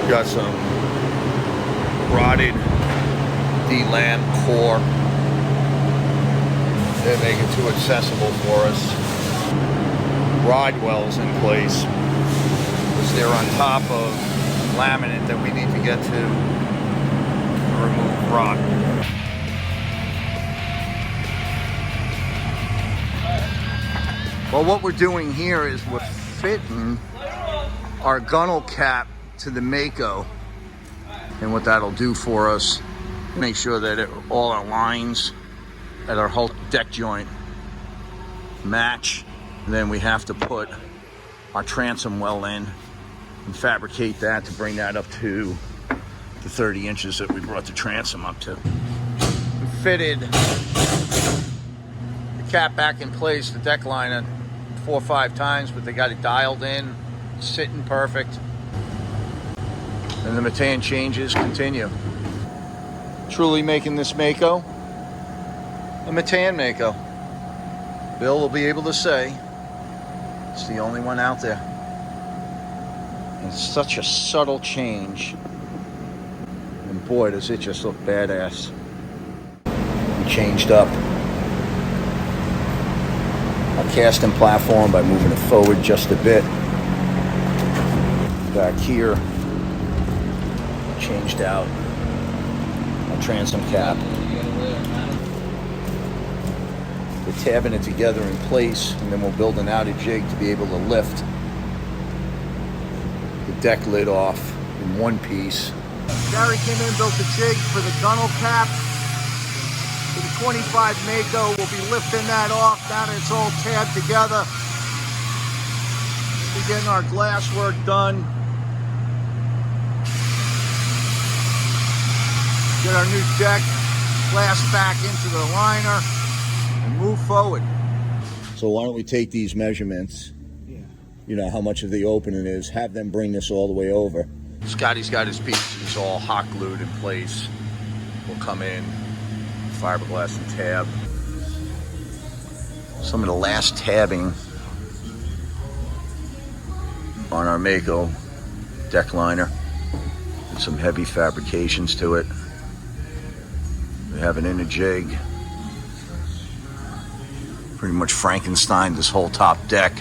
Got some rotted D-lam core. They make it too accessible for us. Ride wells in place, because they're on top of laminate that we need to get to remove rot. Well, what we're doing here is we're fitting our gunnel cap to the Mako, and what that'll do for us, make sure that all our lines at our whole deck joint match. And then we have to put our transom well in and fabricate that to bring that up to the 30 inches that we brought the transom up to. We fitted the cap back in place, the deck liner, 4 or 5 times, but they got it dialed in, sitting perfect. And the Metan changes continue. Truly making this Mako a Metan Mako. Bill will be able to say it's the only one out there. And it's such a subtle change. And boy, does it just look badass. We changed up our casting platform by moving it forward just a bit. Back here, changed out our transom cap. We're tabbing it together in place, and then we'll build an outer jig to be able to lift the deck lid off in one piece. Gary came in and built the jig for the gunnel cap. For the 25 Mako, we'll be lifting that off now that it's all tabbed together. We'll be getting our glass work done. Get our new deck glass back into the liner and move forward. So why don't we take these measurements, you know how much of the opening is, have them bring this all the way over. Scotty's got his pieces all hot glued in place. We'll come in, fiberglass and tab. Some of the last tabbing on our Mako deck liner, and some heavy fabrications to it. We have an inner jig. Pretty much Frankenstein this whole top deck.